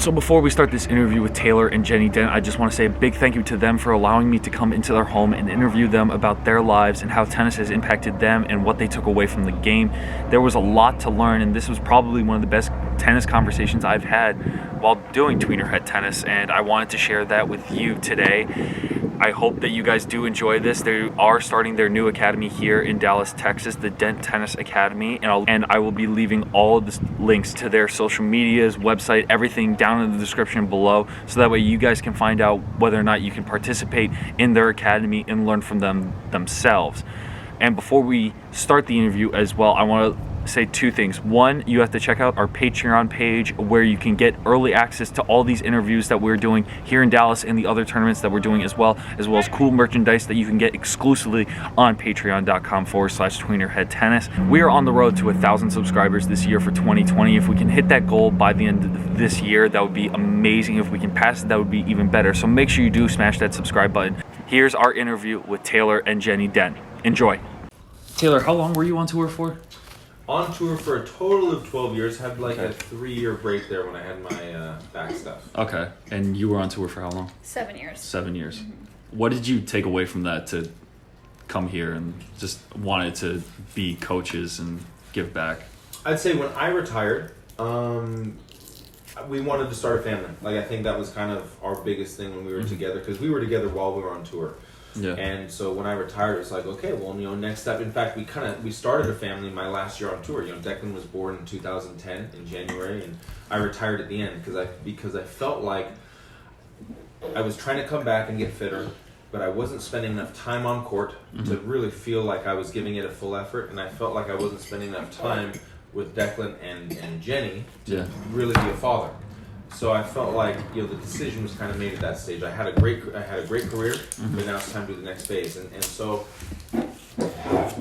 So before we start this interview with Taylor and Jenny Dent, I just want to say a big thank you to them for allowing me to come into their home and interview them about their lives and how tennis has impacted them and what they took away from the game. There was a lot to learn, and this was probably one of the best tennis conversations I've had while doing Tweener head tennis, and I wanted to share that with you today. I hope that you guys do enjoy this. They are starting their new academy here in Dallas, Texas, the Dent Tennis Academy, and I will be leaving all of the links to their social medias, website, everything down in the description below, so that way you guys can find out whether or not you can participate in their academy and learn from them themselves. And before we start the interview as well, I want to say two things. One, you have to check out our Patreon page where you can get early access to all these interviews that we're doing here in Dallas and the other tournaments that we're doing as well as cool merchandise that you can get exclusively on patreon.com/tweenerheadtennis. We are on the road to 1,000 subscribers this year for 2020. If we can hit that goal by the end of this year, that would be amazing. If we can pass it, that would be even better. So make sure you do smash that subscribe button. Here's our interview with Taylor and Jenny Dent. Enjoy. Taylor, how long were you on tour for? On tour for a total of 12 years. Had like a 3-year break there when I had my back stuff. Okay. And you were on tour for how long? 7 years. 7 years. Mm-hmm. What did you take away from that to come here and just wanted to be coaches and give back? I'd say when I retired, we wanted to start a family. Like, I think that was kind of our biggest thing when we were together, because we were together while we were on tour. Yeah. And so when I retired, it's like, okay, well, next step. In fact, we started a family my last year on tour. Declan was born in 2010 in January, and I retired at the end because I felt like I was trying to come back and get fitter, but I wasn't spending enough time on court to really feel like I was giving it a full effort, and I felt like I wasn't spending enough time with Declan and Jenny to really be a father. So I felt like the decision was kind of made at that stage. I had a great career, but now it's time to do the next phase. And so,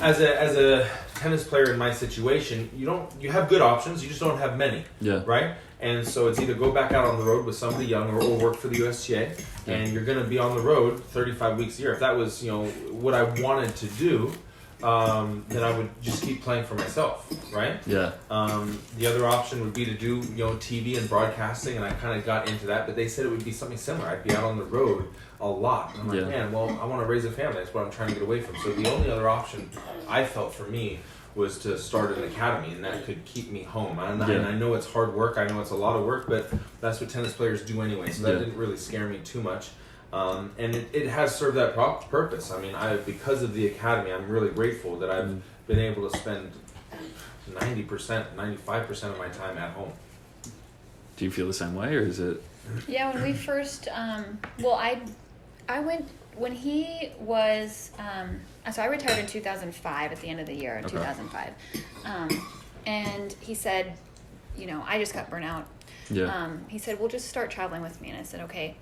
as a tennis player in my situation, you have good options, you just don't have many, right? And so it's either go back out on the road with somebody young or work for the USTA, and you're going to be on the road 35 weeks a year. If that was what I wanted to do, then I would just keep playing for myself, right? Yeah. The other option would be to do, TV and broadcasting, and I kind of got into that, but they said it would be something similar. I'd be out on the road a lot. I'm like, man, well, I want to raise a family. That's what I'm trying to get away from. So the only other option I felt for me was to start an academy, and that could keep me home. And I know it's hard work. I know it's a lot of work, but that's what tennis players do anyway. So that didn't really scare me too much. And it has served that purpose. I mean, because of the academy, I'm really grateful that I've been able to spend 90%, 95% of my time at home. Do you feel the same way, or is it? Yeah, when we first, I went, when he was, so I retired in 2005, at the end of the year, in 2005. And he said, I just got burnt out. Yeah. He said, well, just start traveling with me. And I said, okay.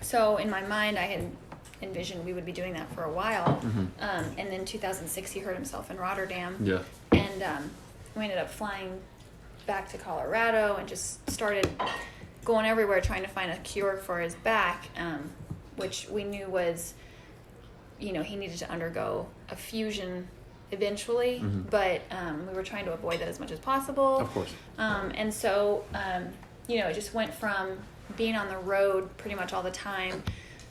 So in my mind, I had envisioned we would be doing that for a while. And then 2006, he hurt himself in Rotterdam. Yeah. And we ended up flying back to Colorado and just started going everywhere trying to find a cure for his back, which we knew was, he needed to undergo a fusion eventually, but we were trying to avoid that as much as possible. Of course. And so, it just went from being on the road pretty much all the time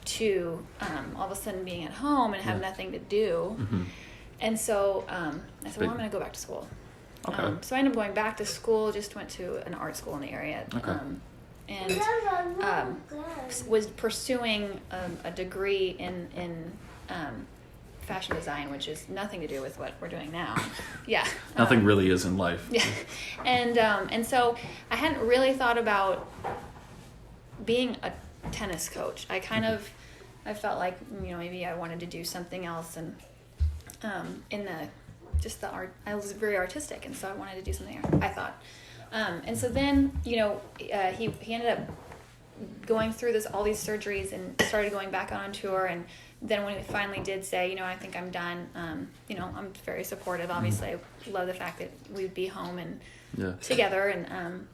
to all of a sudden being at home and have nothing to do. And so I said, well, I'm going to go back to school. Okay. So I ended up going back to school, just went to an art school in the area. Okay. And was pursuing a degree in fashion design, which is nothing to do with what we're doing now. Yeah. Nothing really is in life. Yeah. And so I hadn't really thought about being a tennis coach. I felt like, maybe I wanted to do something else, and in the art, I was very artistic, and so I wanted to do something, I thought. And so then, he ended up going through all these surgeries and started going back on tour. And then when he finally did say, I think I'm done, I'm very supportive. Obviously, I love the fact that we'd be home and together. And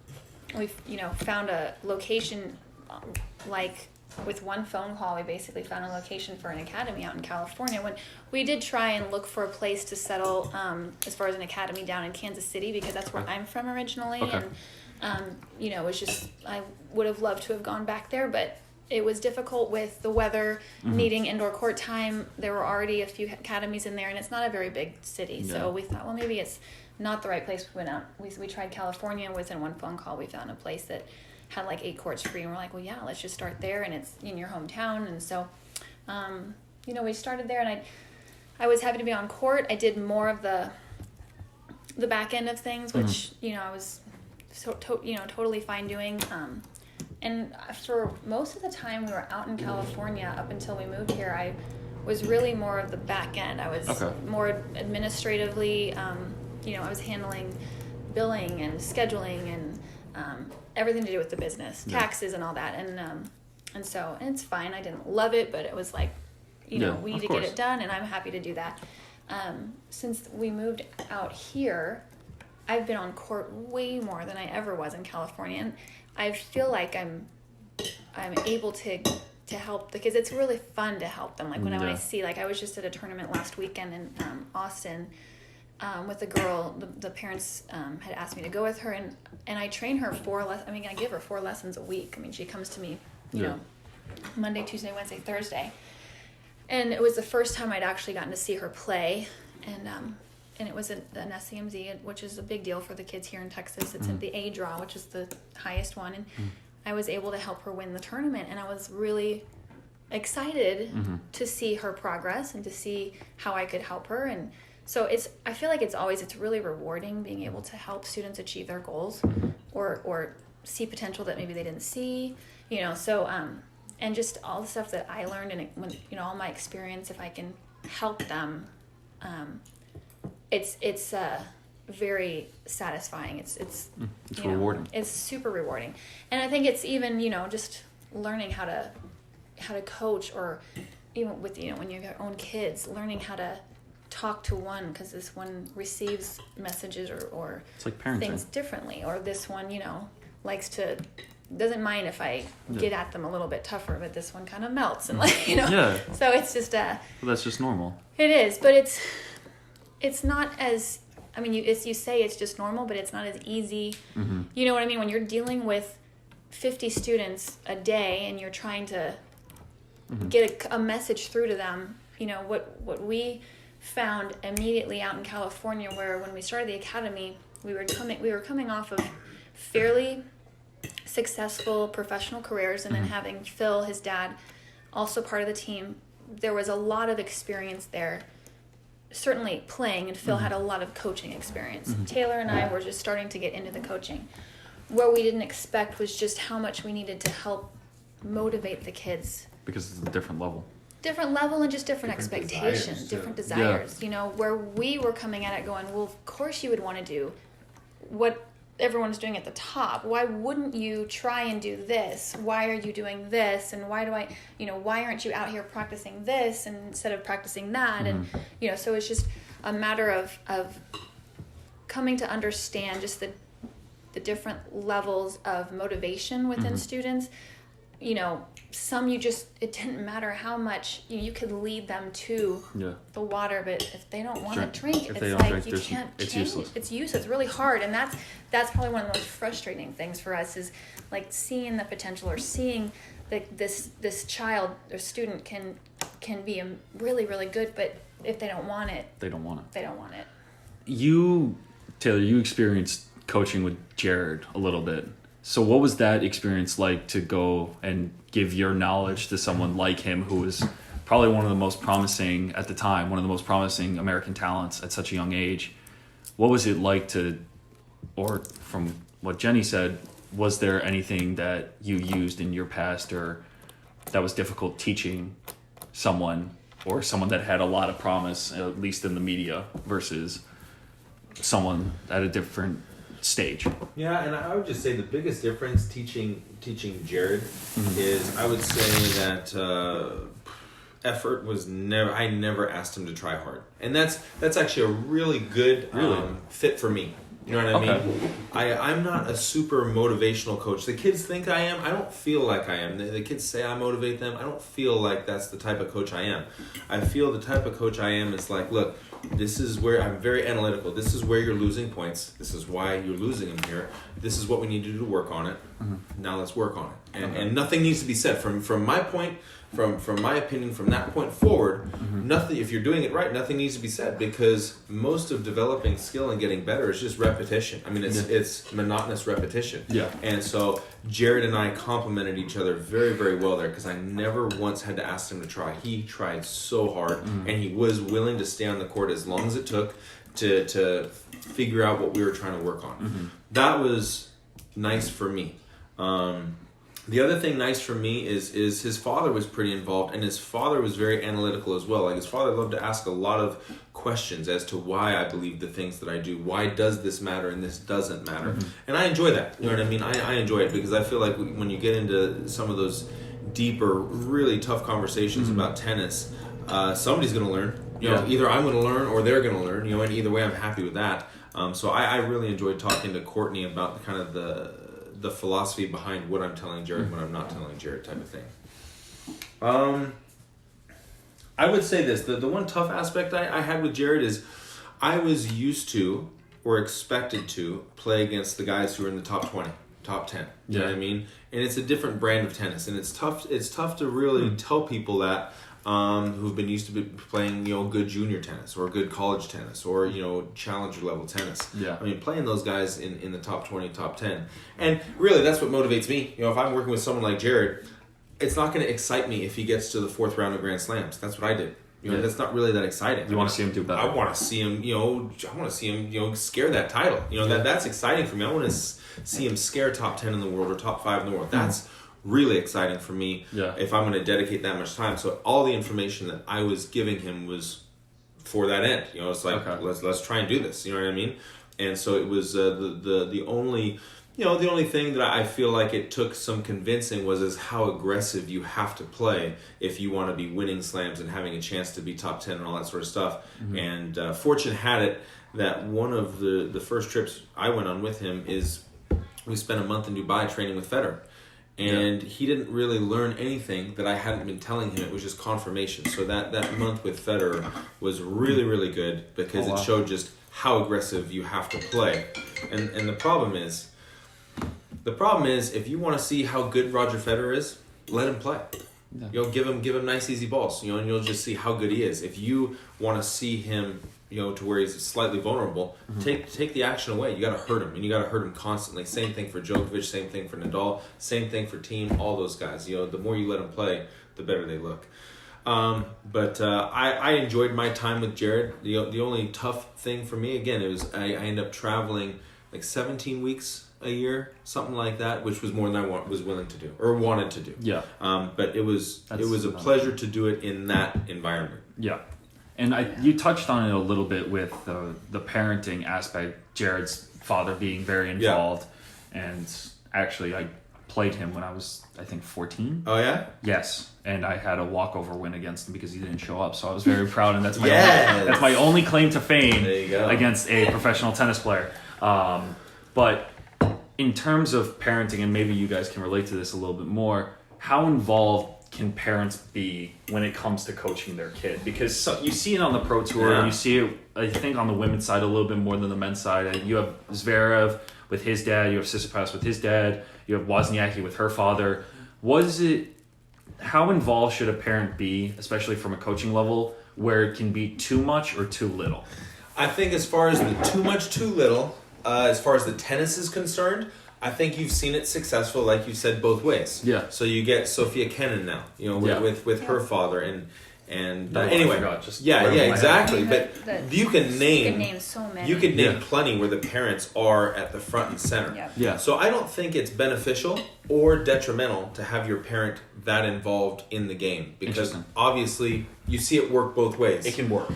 we've, found a location, like with one phone call, we basically found a location for an academy out in California. When we did try and look for a place to settle as far as an academy down in Kansas City, because that's where I'm from originally. Okay. It was just, I would have loved to have gone back there, but it was difficult with the weather, needing indoor court time. There were already a few academies in there, and it's not a very big city. So we thought, well, maybe it's not the right place. We went out. We tried California. Within one phone call, we found a place that had like 8 courts free, and we're like, well, yeah, let's just start there, and it's in your hometown. And so, we started there, and I was happy to be on court. I did more of the back end of things, which I was totally fine doing. And for most of the time we were out in California up until we moved here, I was really more of the back end. I was more administratively, I was handling billing and scheduling and everything to do with the business, taxes and all that. And it's fine. I didn't love it, but it was like, we need to get it done, and I'm happy to do that. Since we moved out here, I've been on court way more than I ever was in California, and I feel like I'm able to help the kids. It's really fun to help them. Like when I see, like I was just at a tournament last weekend in Austin with a girl. The parents had asked me to go with her, and I train her I give her 4 lessons a week. I mean, she comes to me, Monday, Tuesday, Wednesday, Thursday. And it was the first time I'd actually gotten to see her play, and it was an SCMZ, which is a big deal for the kids here in Texas. It's at the A draw, which is the highest one, and I was able to help her win the tournament, and I was really excited to see her progress and to see how I could help her. And so I feel like it's really rewarding being able to help students achieve their goals or see potential that maybe they didn't see, and just all the stuff that I learned and all my experience, if I can help them, it's very satisfying. It's rewarding. It's super rewarding, and I think it's even just learning how to coach, or even with when you have your own kids, learning how to talk to one, because this one receives messages or it's like parenting. Things differently, or this one doesn't mind if I get at them a little bit tougher, but this one kind of melts and so it's just well, that's just normal. It is, but it's not as, you say it's just normal, but it's not as easy. You know what I mean? When you're dealing with 50 students a day and you're trying to get a message through to them, what we found immediately out in California, where when we started the academy, we were coming off of fairly successful professional careers, and then having Phil, his dad, also part of the team, there was a lot of experience there, certainly playing, and Phil had a lot of coaching experience. Taylor and I were just starting to get into the coaching. What we didn't expect was just how much we needed to help motivate the kids. Because it's a different level. Different level and just different expectations, different desires. Where we were coming at it going, well, of course you would want to do what everyone's doing at the top. Why wouldn't you try and do this? Why are you doing this? And why aren't you out here practicing this instead of practicing that? And so it's just a matter of coming to understand just the different levels of motivation within students. Some it didn't matter how much you could lead them to the water, but if they don't want to drink, it's like you can't change. Useless. It's useless. It's really hard, and that's probably one of the most frustrating things for us, is like seeing the potential, or seeing that this child or student can be really, really good, but if they don't want it, they don't want it. They don't want it. You, Taylor, you experienced coaching with Jared a little bit. So what was that experience like, to go and give your knowledge to someone like him, who was probably one of the most promising at the time, one of the most promising American talents at such a young age? What was it like or from what Jenny said, was there anything that you used in your past or that was difficult teaching someone, or someone that had a lot of promise, at least in the media, versus someone at a different stage? Yeah, and I would just say the biggest difference teaching Jared is, I would say that effort was never. I never asked him to try hard, and that's actually a really good fit for me. You know what I mean? I'm not a super motivational coach. The kids think I am. I don't feel like I am. The kids say I motivate them. I don't feel like that's the type of coach I am. I feel the type of coach I am is like, look, this is where I'm very analytical. This is where you're losing points. This is why you're losing them here. This is what we need to do to work on it. Now let's work on it. And nothing needs to be said from my point. From my opinion, from that point forward, nothing. If you're doing it right, nothing needs to be said, because most of developing skill and getting better is just repetition. I mean, it's monotonous repetition. Yeah. And so Jared and I complemented each other very, very well there, because I never once had to ask him to try. He tried so hard, and he was willing to stay on the court as long as it took to figure out what we were trying to work on. That was nice for me. The other thing nice for me is his father was pretty involved, and his father was very analytical as well. Like, his father loved to ask a lot of questions as to why I believe the things that I do. Why does this matter and this doesn't matter? And I enjoy that. You know what I mean? I enjoy it, because I feel like when you get into some of those deeper, really tough conversations about tennis, somebody's going to learn. You know, either I'm going to learn or they're going to learn. You know, and either way, I'm happy with that. So I really enjoyed talking to Courtney about kind of the philosophy behind what I'm telling Jared and what I'm not telling Jared, type of thing. I would say this, the one tough aspect I had with Jared is I was used to or expected to play against the guys who are in the top 20, top 10. You know what I mean? And it's a different brand of tennis, and it's tough to really tell people that who've been used to be playing, you know, good junior tennis or good college tennis or, you know, challenger level tennis. Yeah. I mean, playing those guys in the top 20, top 10. And really, that's what motivates me. You know, if I'm working with someone like Jared, it's not going to excite me if he gets to the fourth round of Grand Slams. That's what I did. You know, that's not really that exciting. You want to see him do better. I want to see him, scare that title. You know, that's exciting for me. I want to see him scare top 10 in the world or top 5 in the world. That's really exciting for me if I'm going to dedicate that much time. So all the information that I was giving him was for that end. You know, it's like, let's try and do this. You know what I mean? And so it was the only... You know, the only thing that I feel like it took some convincing is how aggressive you have to play if you want to be winning slams and having a chance to be top 10 and all that sort of stuff. And fortune had it that one of the first trips I went on with him is we spent a month in Dubai training with Federer. And he didn't really learn anything that I hadn't been telling him. It was just confirmation. So that month with Federer was really, really good, because it showed just how aggressive you have to play. And the problem is, if you want to see how good Roger Federer is, let him play. Yeah. You know, give him nice easy balls. You know, and you'll just see how good he is. If you want to see him, you know, to where he's slightly vulnerable, take the action away. You got to hurt him, and you got to hurt him constantly. Same thing for Djokovic. Same thing for Nadal. Same thing for Thiem. All those guys. You know, the more you let them play, the better they look. But I enjoyed my time with Jared. The only tough thing for me, again, it was I ended up traveling like 17 weeks a year, something like that, which was more than I was willing to do or wanted to do. Yeah. But it was a pleasure to do it in that environment. Yeah. And you touched on it a little bit with the parenting aspect, Jared's father being very involved. Yeah. And actually, I played him when I was, I think, 14. Oh, yeah? Yes. And I had a walkover win against him because he didn't show up. So I was very proud, and that's my only claim to fame against a professional tennis player. But in terms of parenting, and maybe you guys can relate to this a little bit more, how involved can parents be when it comes to coaching their kid? Because you see it on the Pro Tour, and you see it, I think, on the women's side a little bit more than the men's side. You have Zverev with his dad, you have Tsitsipas with his dad, you have Wozniacki with her father. How involved should a parent be, especially from a coaching level, where it can be too much or too little? I think as far as the too much, too little, as far as the tennis is concerned, I think you've seen it successful, like you said, both ways. Yeah. So you get Sophia Kenin now, you know, with her father, and anyway, exactly. But you can name so many. You can name plenty where the parents are at the front and center. Yep. Yeah. So I don't think it's beneficial or detrimental to have your parent that involved in the game, because obviously you see it work both ways. It can work.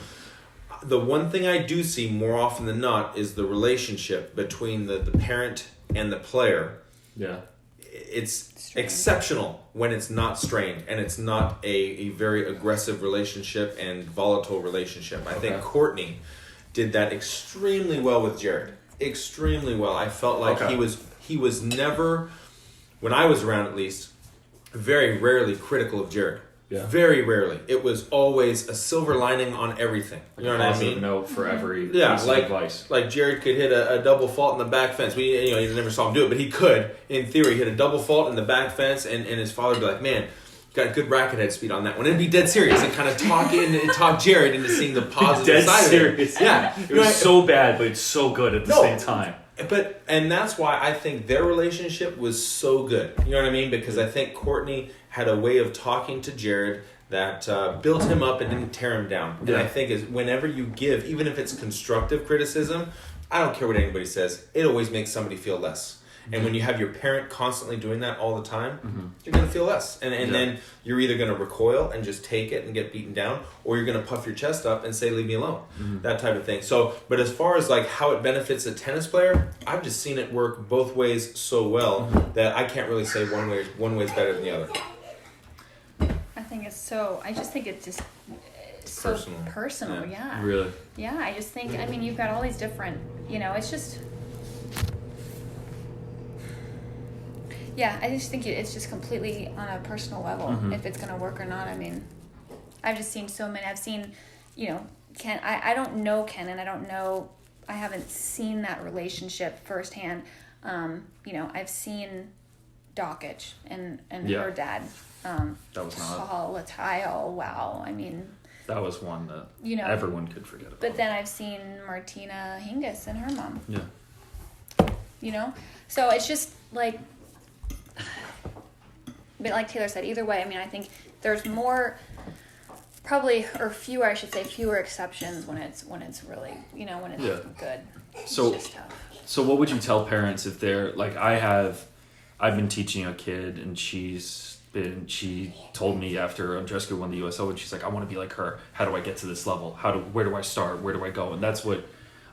The one thing I do see more often than not is the relationship between the parent and the player. Yeah. It's exceptional when it's not strained and it's not a very aggressive relationship and volatile relationship. I think Courtney did that extremely well with Jared. extremely well. I felt like he was never, when I was around at least, very rarely critical of Jared. Yeah. Very rarely. It was always a silver lining on everything. You know what I mean? Note for every piece of like advice. Like Jared could hit a double fault in the back fence. He never saw him do it, but he could, in theory, hit a double fault in the back fence, and his father would be like, man, got good racket head speed on that one. And it'd be dead serious and kind of talk Jared into seeing the positive side serious. of it. Yeah. It was so bad, but it's so good at the same time. And that's why I think their relationship was so good. You know what I mean? Because I think Courtney had a way of talking to Jared that built him up and didn't tear him down. And I think is whenever you give, even if it's constructive criticism, I don't care what anybody says, it always makes somebody feel less. And when you have your parent constantly doing that all the time, you're going to feel less. And then you're either going to recoil and just take it and get beaten down, or you're going to puff your chest up and say, leave me alone. That type of thing. So, but as far as like how it benefits a tennis player, I've just seen it work both ways so well that I can't really say one way is better than the other. I just think it's just so personal. Yeah. Really? Yeah, I just think, I mean, you've got all these different, it's just... Yeah, I just think it's just completely on a personal level, if it's going to work or not. I mean, I've just seen so many. I've seen, Ken. I don't know Ken, and I haven't seen that relationship firsthand. I've seen Dockage and her dad. That was not... Paul Latile, wow. I mean... That was one that everyone could forget about. But then I've seen Martina Hingis and her mom. Yeah. So it's just like... But like Taylor said, either way, I mean, I think there's more, fewer exceptions when it's really, when it's good. So, it's just tough. So what would you tell parents if they're like, I've been teaching a kid, and she told me after Andreescu won the US Open, she's like, I want to be like her. How do I get to this level? Where do I start? Where do I go? And that's what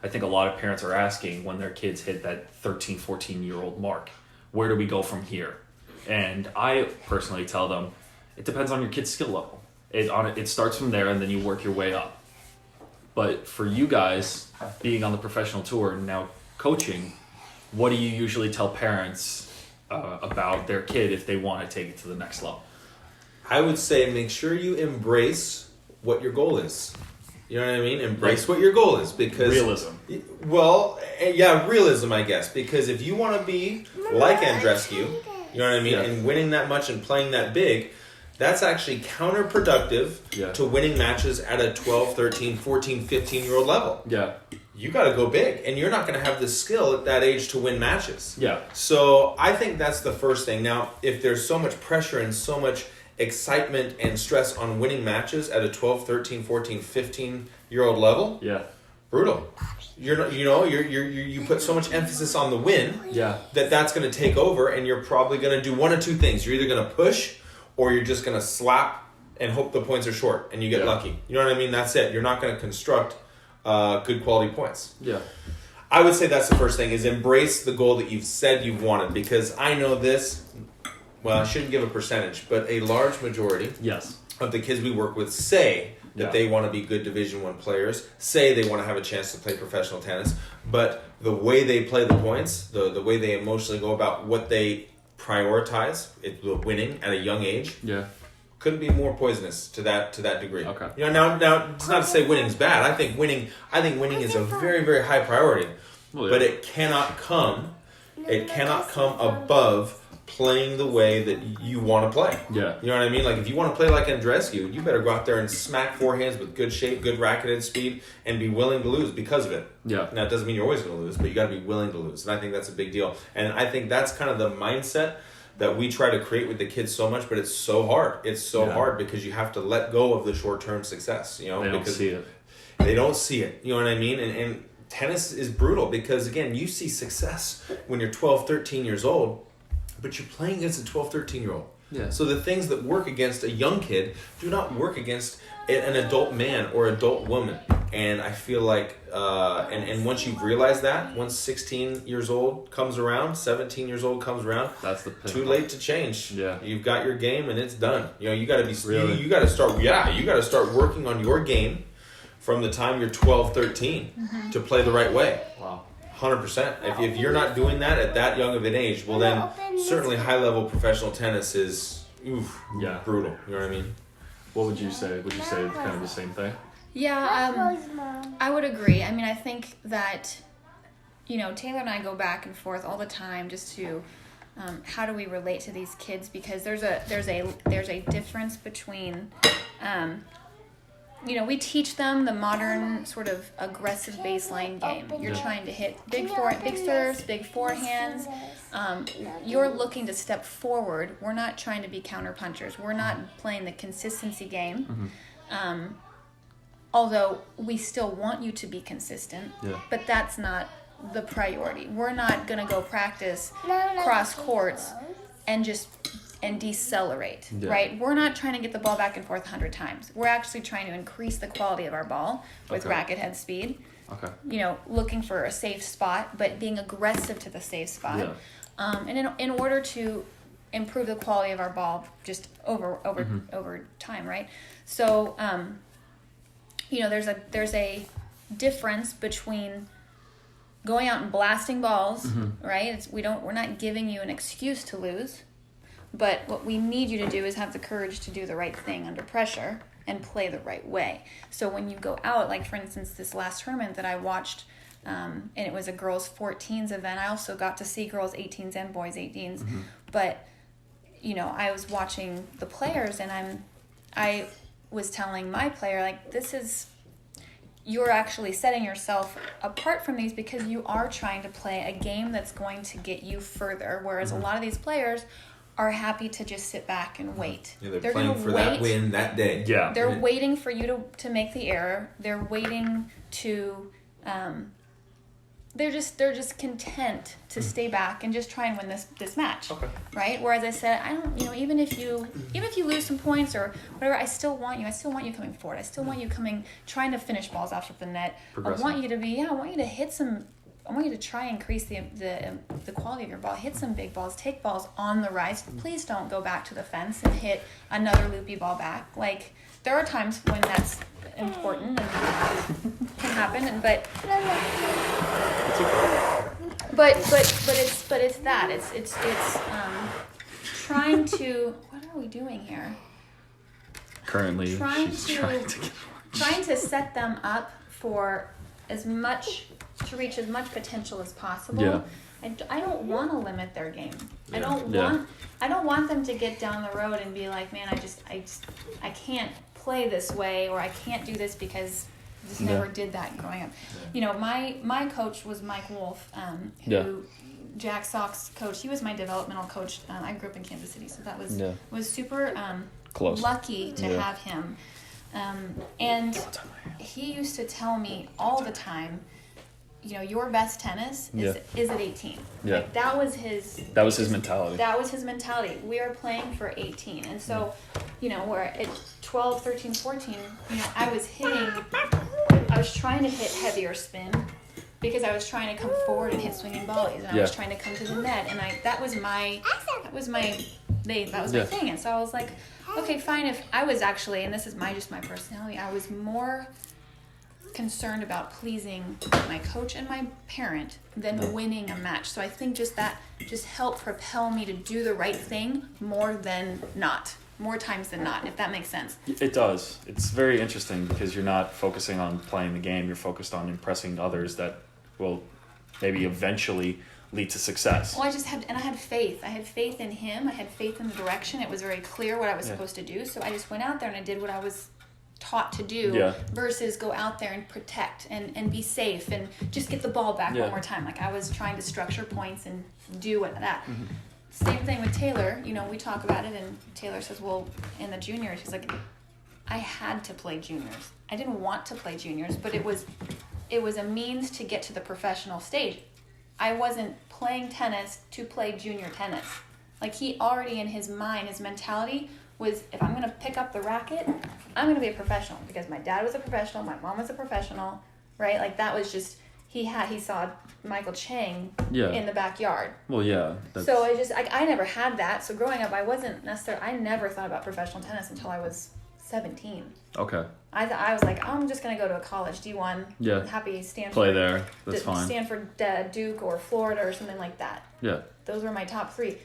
I think a lot of parents are asking when their kids hit that 13, 14-year-old mark. Where do we go from here? And I personally tell them, it depends on your kid's skill level. It starts from there, and then you work your way up. But for you guys, being on the professional tour and now coaching, what do you usually tell parents about their kid if they want to take it to the next level? I would say make sure you embrace what your goal is. You know what I mean? Embrace what your goal is, because... Realism. Well, yeah, realism, I guess. Because if you want to be like Andreescu, you know what I mean, and winning that much and playing that big, that's actually counterproductive to winning matches at a 12, 13, 14, 15-year-old level. Yeah. You got to go big, and you're not going to have the skill at that age to win matches. Yeah. So I think that's the first thing. Now, if there's so much pressure and so much excitement and stress on winning matches at a 12, 13, 14, 15-year-old level, brutal. You put so much emphasis on the win that's going to take over, and you're probably going to do one of two things. You're either going to push, or you're just going to slap and hope the points are short and you get lucky. You know what I mean? That's it. You're not going to construct good quality points. Yeah. I would say that's the first thing, is embrace the goal that you've said you've wanted, because I know this, well, I shouldn't give a percentage, but a large majority of the kids we work with say that they want to be good Division I players, say they want to have a chance to play professional tennis, but the way they play the points, the way they emotionally go about what they prioritize, winning at a young age, couldn't be more poisonous to that degree. Okay. Now it's not to say winning's bad. I think winning is a very, very high priority, but it cannot come above playing the way that you want to play. Yeah. You know what I mean? Like, if you want to play like Andreescu, you better go out there and smack forehands with good shape, good racket head speed, and be willing to lose because of it. Yeah. Now, it doesn't mean you're always going to lose, but you got to be willing to lose. And I think that's a big deal. And I think that's kind of the mindset that we try to create with the kids so much, but it's so hard. It's so hard because you have to let go of the short-term success, They don't see it. They don't see it. You know what I mean? And tennis is brutal because, again, you see success when you're 12, 13 years old, but you're playing against a 12, 13-year-old. Yeah. So the things that work against a young kid do not work against an adult man or adult woman. And I feel like, and once you've realized that, once 16 years old comes around, 17 years old comes around, that's too late to change. Yeah. You've got your game and it's done. You got to be, you got to start working on your game from the time you're 12, 13 to play the right way. Wow. 100%. If you're not doing that at that young of an age, well then certainly high level professional tennis is brutal. You know what I mean? What would you say? Would you say it's kind of the same thing? Yeah, I would agree. I mean, I think that, Taylor and I go back and forth all the time just to how do we relate to these kids, because there's a difference between we teach them the modern sort of aggressive baseline game. You're trying to hit big serves, big forehands. You're looking to step forward. We're not trying to be counter punchers. We're not playing the consistency game. Although we still want you to be consistent, but that's not the priority. We're not going to go practice cross courts and decelerate, right? We're not trying to get the ball back and forth 100 times. We're actually trying to increase the quality of our ball with racket head speed. Looking for a safe spot, but being aggressive to the safe spot. And in order to improve the quality of our ball just over time, right? So, there's a difference between going out and blasting balls, right? We're not giving you an excuse to lose, but what we need you to do is have the courage to do the right thing under pressure and play the right way. So when you go out, like for instance, this last tournament that I watched, and it was a girls 14s event. I also got to see girls 18s and boys 18s, but I was watching the players, and I was telling my player, like, you're actually setting yourself apart from these because you are trying to play a game that's going to get you further, whereas a lot of these players are happy to just sit back and wait. Yeah, they're playing for that win that day. Yeah. They're waiting for you to make the error. They're waiting to they're just content to stay back and just try and win this match. Right? Whereas I said, I don't, even if you lose some points or whatever, I still want you coming forward. I still want you trying to finish balls after the net. I want you to hit some. I want you to try and increase the quality of your ball. Hit some big balls. Take balls on the rise. Please don't go back to the fence and hit another loopy ball back. Like, there are times when that's important and can happen, but it's that. It's trying to. What are we doing here? Currently, trying to set them up for to reach as much potential as possible. Yeah. I don't want to limit their game. I don't want them to get down the road and be like, man, I can't play this way, or I can't do this because I just never did that growing up. My coach was Mike Wolf, who Jack Sock's coach. He was my developmental coach. I grew up in Kansas City, so that was super close. Lucky to have him. And he used to tell me all the time, your best tennis is at 18. Yeah. Like, that was his mentality. That was his mentality. We are playing for 18. And so, we're at 12, 13, 14, I was trying to hit heavier spin because I was trying to come forward and hit swinging volleys, and I was trying to come to the net, and that was my thing. And so I was like, okay, fine. If I was actually, and this is my personality, I was more concerned about pleasing my coach and my parent than winning a match. So I think that helped propel me to do the right thing more times than not, if that makes sense. It does. It's very interesting because you're not focusing on playing the game, you're focused on impressing others that will maybe eventually lead to success. Well, I had faith. I had faith in him. I had faith in the direction. It was very clear what I was supposed to do. So I just went out there and I did what I was taught to do versus go out there and protect and be safe and just get the ball back one more time. Like, I was trying to structure points and do that. Same thing with Taylor. We talk about it, and Taylor says, well, in the juniors, he's like, I had to play juniors. I didn't want to play juniors, but it was a means to get to the professional stage. I wasn't playing tennis to play junior tennis. Like, he already in his mind, his mentality was, if I'm going to pick up the racket, I'm going to be a professional, because my dad was a professional, my mom was a professional, right? Like, that was just, he saw Michael Chang in the backyard. Well, yeah. So I never had that. So growing up, I never thought about professional tennis until I was 17. Okay. I was like, I'm just gonna go to a college D1. Yeah. Happy Stanford. Play there. That's fine. Stanford, Duke, or Florida, or something like that. Yeah. Those were my top 3.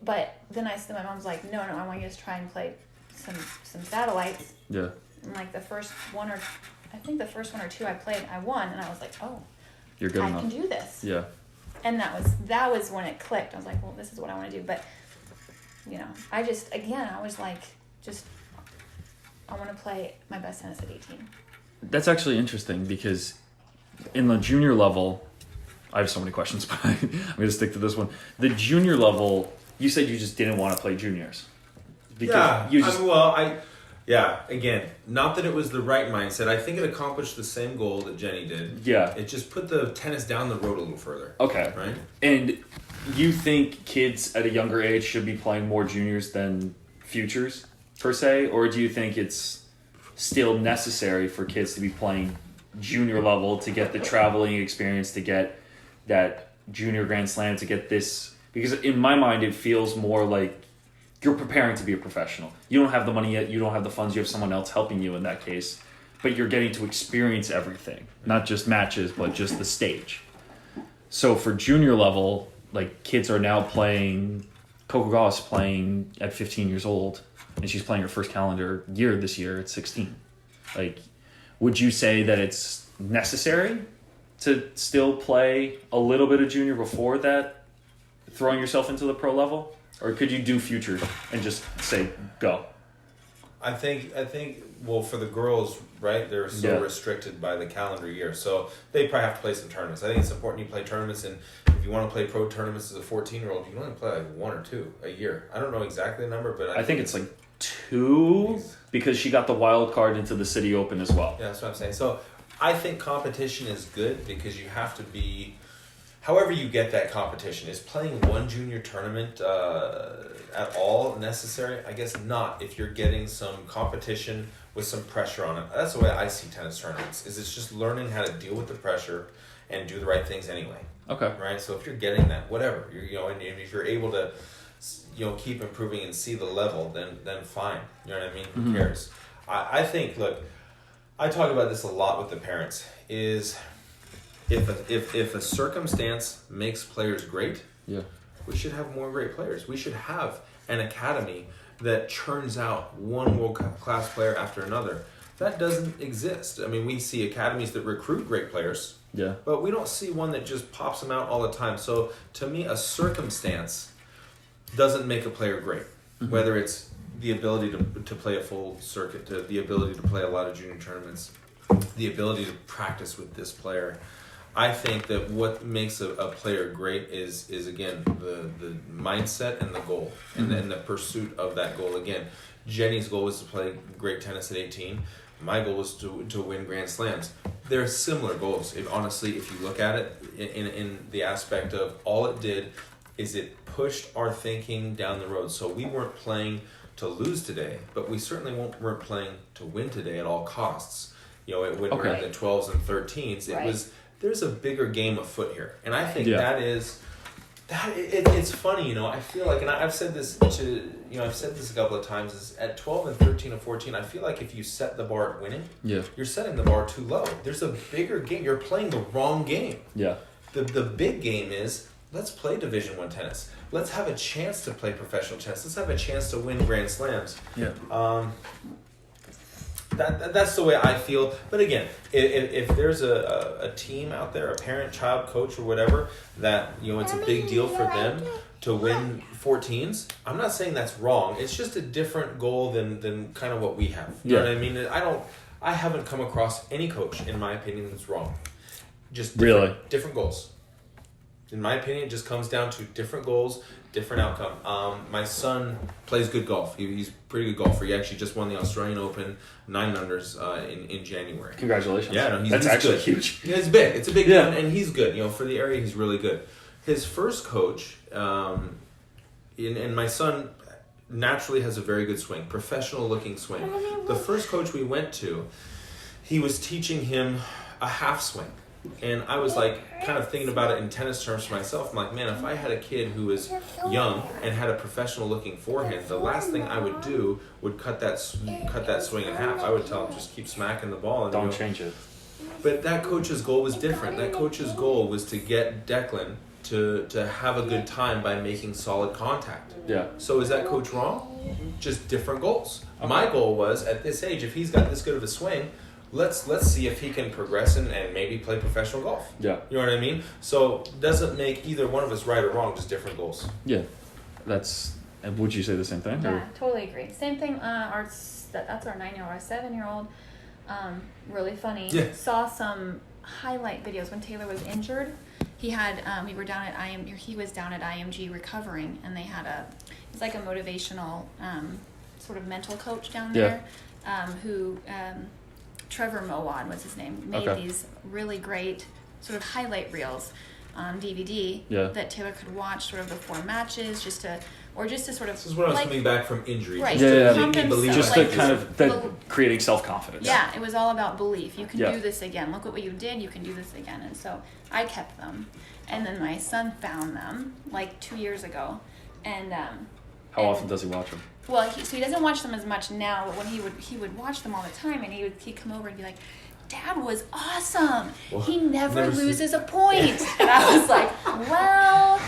But then my mom's like, no, I want you to try and play some satellites. Yeah. And like the first one or two I played, I won, and I was like, oh, you're good enough. I can do this. Yeah. And that was when it clicked. I was like, well, this is what I want to do. But I was like, I want to play my best tennis at 18. That's actually interesting because in the junior level, I have so many questions, but I'm going to stick to this one. The junior level, you said you just didn't want to play juniors. Again, not that it was the right mindset. I think it accomplished the same goal that Jenny did. Yeah. It just put the tennis down the road a little further. Okay. Right? And you think kids at a younger age should be playing more juniors than futures, per se? Or do you think it's still necessary for kids to be playing junior level to get the traveling experience, to get that junior Grand Slam, to get this? Because in my mind, it feels more like you're preparing to be a professional. You don't have the money yet. You don't have the funds. You have someone else helping you in that case. But you're getting to experience everything. Not just matches, but just the stage. So for junior level, like kids are now playing... Coco Gauff's playing at 15 years old. And she's playing her first calendar year this year at 16. Like, would you say that it's necessary to still play a little bit of junior before that, throwing yourself into the pro level? Or could you do future and just say, go? I think, well, for the girls, right, they're so restricted by the calendar year. So they probably have to play some tournaments. I think it's important you play tournaments. And if you want to play pro tournaments as a 14-year-old, you can only play like 1 or 2 a year. I don't know exactly the number, but I think it's like 2 because she got the wild card into the City Open as well. Yeah, that's what I'm saying. So I think competition is good because you have to be... However you get that competition. Is playing one junior tournament at all necessary? I guess not if you're getting some competition with some pressure on it. That's the way I see tennis tournaments, is it's just learning how to deal with the pressure and do the right things anyway. Okay. Right? So if you're getting that, whatever, and if you're able to keep improving and see the level, then fine. You know what I mean? Who cares? I think, look, I talk about this a lot with the parents, is... If a circumstance makes players great, we should have more great players. We should have an academy that churns out one world-class player after another. That doesn't exist. I mean, we see academies that recruit great players, but we don't see one that just pops them out all the time. So to me, a circumstance doesn't make a player great, whether it's the ability to play a full circuit, to the ability to play a lot of junior tournaments, the ability to practice with this player. I think that what makes a player great is again the mindset and the goal and the pursuit of that goal. Again, Jenny's goal was to play great tennis at 18. My goal was to win Grand Slams. They're similar goals. Honestly, if you look at it in the aspect of all it did is it pushed our thinking down the road. So we weren't playing to lose today, but we certainly weren't playing to win today at all costs. When we're in the 12s and 13s, it was... There's a bigger game afoot here, and I think it's funny. I feel like, and I've said this I've said this a couple of times. Is at 12 and 13 and 14, I feel like if you set the bar at winning, you're setting the bar too low. There's a bigger game. You're playing the wrong game. Yeah. The big game is let's play Division I tennis. Let's have a chance to play professional tennis. Let's have a chance to win Grand Slams. Yeah. That's the way I feel. But again, if there's a team out there, a parent, child, coach, or whatever, that it's a big deal for them to win 14s, I'm not saying that's wrong. It's just a different goal than kind of what we have. You know what I mean? I haven't come across any coach, in my opinion, that's wrong. Just different goals. In my opinion, it just comes down to different goals, different outcome. My son plays good golf. He's a pretty good golfer. He actually just won the Australian Open 9 unders in January. Congratulations. Yeah, no, that's actually good. huge. Yeah, it's big. It's a big one, and he's good. For the area, he's really good. His first coach, and my son naturally has a very good swing, professional-looking swing. The first coach we went to, he was teaching him a half swing. And I was like, kind of thinking about it in tennis terms for myself. I'm like, man, if I had a kid who was young and had a professional-looking forehand, the last thing I would do would cut that swing in half. I would tell him, just keep smacking the ball. And Don't change it. But that coach's goal was different. That coach's goal was to get Declan to have a good time by making solid contact. Yeah. So is that coach wrong? Just different goals. Okay. My goal was, at this age, if he's got this good of a swing, let's see if he can progress and maybe play professional golf. Yeah. You know what I mean? So doesn't make either one of us right or wrong, just different goals. Yeah. And would you say the same thing? Yeah, or? totally agree. Same thing, that's our 9-year-old, our 7-year-old. Really funny. Yeah. Saw some highlight videos when Taylor was injured. He had he was down at IMG recovering, and they had it's like a motivational sort of mental coach down there, who Trevor Mowad was his name, made these really great sort of highlight reels on DVD that Taylor could watch sort of before matches, just to sort of. This is when I was coming back from injury. Right. Just to kind of creating self-confidence. Yeah, it was all about belief. You can do this again. Look at what you did. You can do this again. And so I kept them, and then my son found them like 2 years ago, and how often does he watch them? Well, so he doesn't watch them as much now, but when he would watch them all the time, and he'd come over and be like, Dad was awesome. Well, he never loses a point. And I was like, well,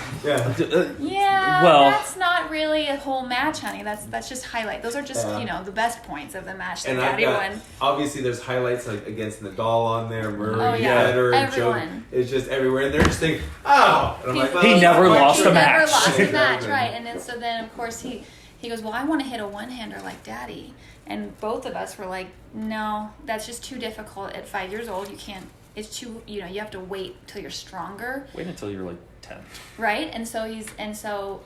that's not really a whole match, honey. That's just highlight. Those are just the best points of the match that Daddy won. Obviously, there's highlights like against Nadal on there, Murray, Federer, everyone. It's just everywhere, and they're just thinking, oh, and I'm like, well, he never lost a match. Never lost a match, right? And then so then of course he goes, well, I want to hit a one-hander like Daddy. And both of us were like, no, that's just too difficult at 5 years old. You can't, it's too, you have to wait till you're stronger. Wait until you're like 10. Right? And so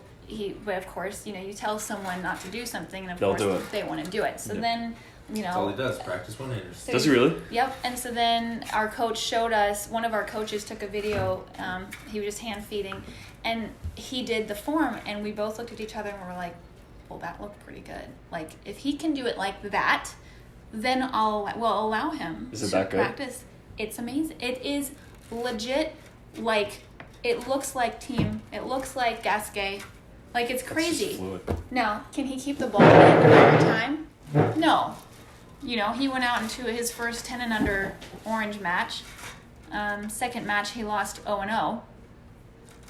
but of course, you tell someone not to do something, and of course they want to do it. So then, that's all he does, practice one-handers. So does he really? Yep. And so then our coach showed us, one of our coaches took a video, he was just hand feeding, and he did the form, and we both looked at each other and we were like, well, that looked pretty good. Like, if he can do it like that, then we'll allow him to practice. It's amazing. It is legit. Like, it looks like team. It looks like Gasquet. Like, it's crazy. Now, can he keep the ball in all the time? No. He went out into his first 10 and under orange match. Second match, he lost 0-0.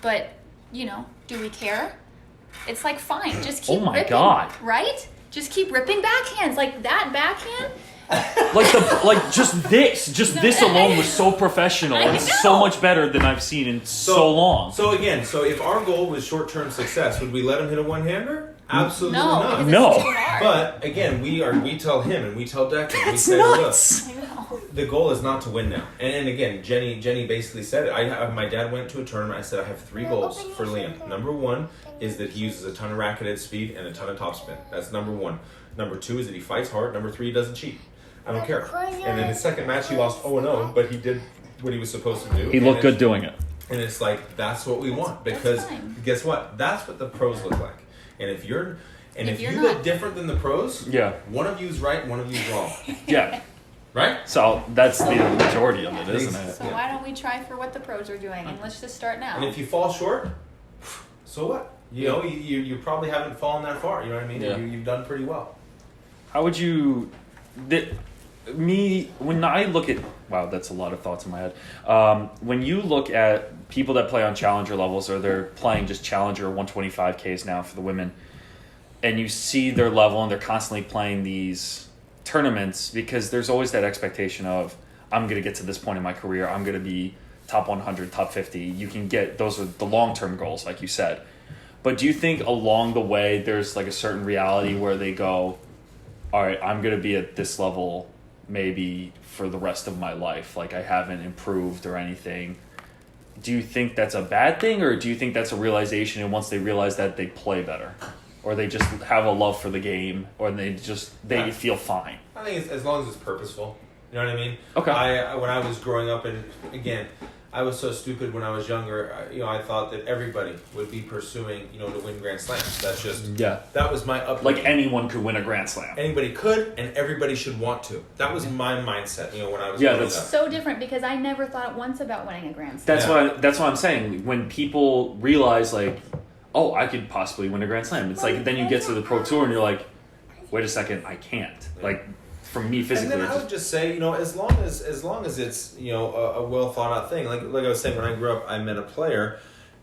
But, do we care? It's like, fine, just keep ripping. Oh my God. Right? Just keep ripping backhands. Like that backhand. This alone was so professional. It's so much better than I've seen in so long. So if our goal was short-term success, would we let him hit a one-hander? Absolutely not. No. But again, we tell him and we tell Declan. That's we say, nuts. Look, the goal is not to win now. And again, Jenny basically said it. My dad went to a tournament. I said, I have 3 goals for Liam. Number 1 is that he uses a ton of racket head speed and a ton of topspin. That's number 1. Number 2 is that he fights hard. Number 3, he doesn't cheat. I don't care. And in his second match, he lost 0-0, but he did what he was supposed to do. He looked good doing it. And it's like, that's what we want. Because guess what? That's what the pros look like. And if you look different than the pros, one of you's right, one of you's wrong. Yeah. Right? So that's the majority of it, isn't it? So why don't we try for what the pros are doing, and let's just start now. And if you fall short, so what? You probably haven't fallen that far. You know what I mean? Yeah. You've done pretty well. How would you... when I look at... Wow, that's a lot of thoughts in my head. When you look at people that play on challenger levels, or they're playing just challenger 125Ks now for the women, and you see their level and they're constantly playing these tournaments, because there's always that expectation of, I'm going to get to this point in my career, I'm going to be top 100, top 50. You can get... Those are the long-term goals, like you said. But do you think along the way there's like a certain reality where they go, all right, I'm going to be at this level maybe for the rest of my life, like I haven't improved or anything? Do you think that's a bad thing, or do you think that's a realization, and once they realize that, they play better, or they just have a love for the game, or they feel fine? I think it's, as long as it's purposeful. You know what I mean? Okay. When I was growing up, and again, I was so stupid when I was younger. I thought that everybody would be pursuing, to win Grand Slams. That's just that was my upbringing. Like anyone could win a Grand Slam. Anybody could, and everybody should want to. That was my mindset. When I was that's so different because I never thought once about winning a Grand Slam. That's what I'm saying. When people realize like, oh, I could possibly win a Grand Slam. It's like then you get to the Pro Tour and you're like, wait a second, I can't. Like. For me physically, and then I would just say, as long as it's a well thought out thing. Like I was saying, when I grew up, I met a player,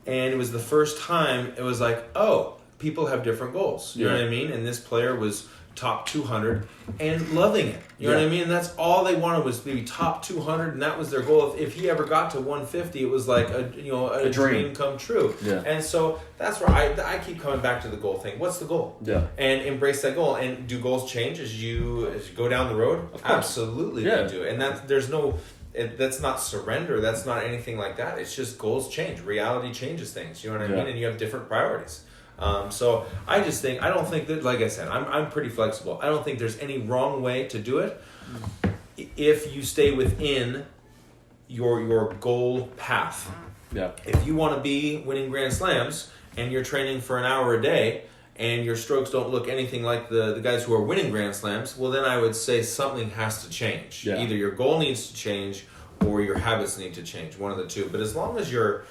and it was the first time it was like, oh, people have different goals. You know what I mean? And this player was top 200 and loving it. You know what I mean? And that's all they wanted was maybe top 200, and that was their goal. If he ever got to 150, it was like a dream come true. Yeah. And so that's where I keep coming back to the goal thing. What's the goal? Yeah. And embrace that goal. And do goals change as you go down the road? Absolutely, they do. And that's not surrender. That's not anything like that. It's just goals change. Reality changes things. You know what I mean? And you have different priorities. So I don't think that, like I said, I'm pretty flexible. I don't think there's any wrong way to do it if you stay within your goal path. Yeah. If you want to be winning Grand Slams and you're training for an hour a day and your strokes don't look anything like the guys who are winning Grand Slams, well then I would say something has to change. Yeah. Either your goal needs to change or your habits need to change, one of the two. But as long as your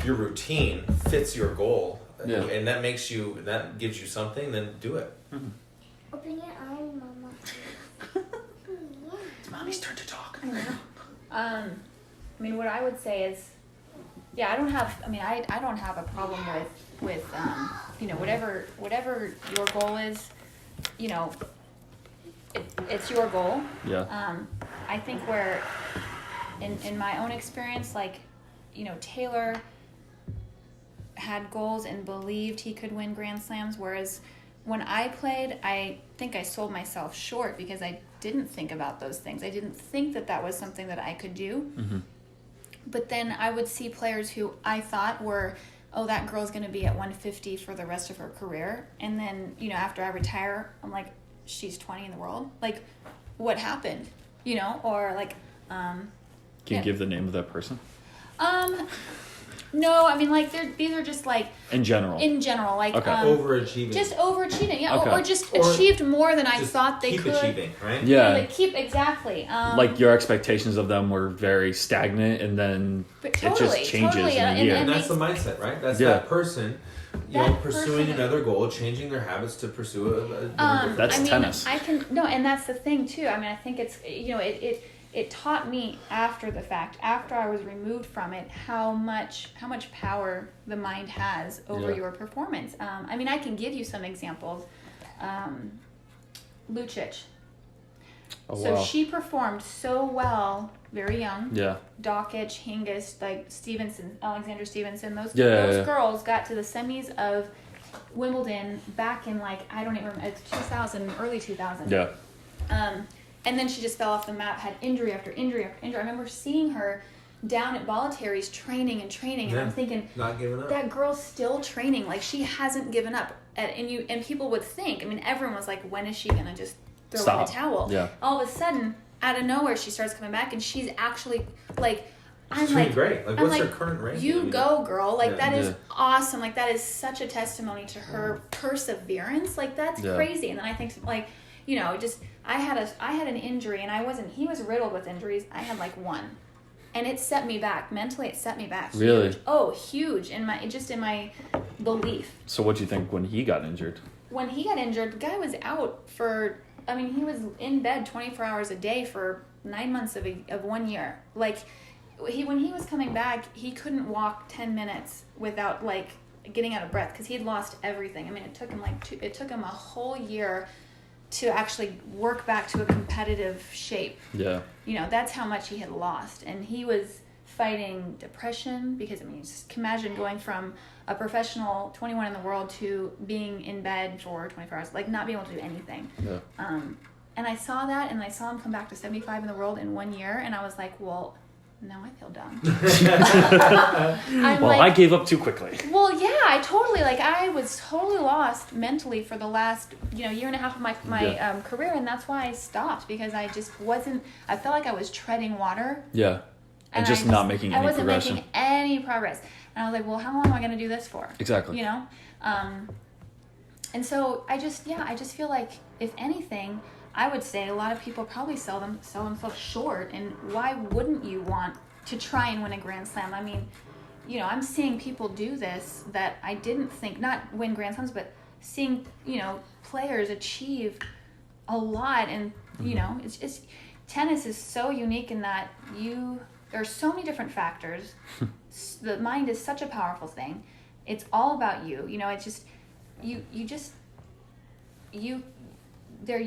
routine fits your goal, and that gives you something, then do it. Mm-hmm. Open your eye, Mama. It's Mommy's turn to talk. I mean, what I would say is, I don't have a problem with whatever your goal is, it's your goal. Yeah. I think where, in my own experience, like, Taylor had goals and believed he could win Grand Slams, whereas when I played, I think I sold myself short because I didn't think about those things. I didn't think that was something that I could do. Mm-hmm. But then I would see players who I thought were, oh, that girl's going to be at 150 for the rest of her career. And then, after I retire, I'm like, she's 20 in the world. Like, what happened? Or like... Can you give the name of that person? No, I mean, like, these are just, like... In general, like... Okay. Overachieving. Just overachieving, yeah. Okay. Or just achieved more than I thought they could. Keep achieving, right? Yeah. Exactly. Like, your expectations of them were very stagnant, and then it just changes in a year. And that's the mindset, right? That's that person... pursuing another goal, changing their habits to pursue a different that's tennis. And that's the thing too. I mean, I think it's it taught me after the fact, after I was removed from it, how much power the mind has over your performance. I mean, I can give you some examples. Lucic. Oh, so she performed so well, very young. Yeah. Dokic, Hingis, like Stevenson, Alexander Stevenson. Those girls got to the semis of Wimbledon back in I don't even remember. It's 2000, early 2000. Yeah. And then she just fell off the map, had injury after injury after injury. I remember seeing her down at Bollettieri's training, and I'm thinking, not giving up. That girl's still training. Like, she hasn't given up. And people would think, I mean, everyone was like, when is she gonna just throw in the towel? Yeah. All of a sudden, out of nowhere, she starts coming back, and she's actually she's doing great. Like, what's her current ranking? You go, girl. Like, that is awesome. Like, that is such a testimony to her perseverance. Like, that's crazy. And then I think, I had an injury, and he was riddled with injuries. I had one. And it set me back. Mentally, it set me back. Huge. Really? Oh, huge. In my belief. So what do you think when he got injured? When he got injured, the guy was out for, he was in bed 24 hours a day for 9 months of 1 year. When he was coming back, he couldn't walk 10 minutes without, getting out of breath because he had lost everything. I mean, it took him a whole year to actually work back to a competitive shape. Yeah. That's how much he had lost. And he was fighting depression because, just imagine going from a professional 21 in the world to being in bed for 24 hours, not being able to do anything. Yeah. And I saw that, and I saw him come back to 75 in the world in 1 year, and I was like, well, now I feel dumb. I gave up too quickly. Well, yeah, I was totally lost mentally for the last, year and a half of my career, and that's why I stopped, because I just wasn't, I felt like I was treading water. Yeah. And just not making any progression. I wasn't making any progress. And I was like, well, how long am I going to do this for? Exactly. You know? And so I just feel like, if anything, I would say a lot of people probably sell themselves short. And why wouldn't you want to try and win a Grand Slam? I mean, you know, I'm seeing people do this that I didn't think, not win Grand Slams, but seeing, you know, players achieve a lot. And, you know, it's just, tennis is so unique in that there are so many different factors. The mind is such a powerful thing. It's all about you. You know, it's just, you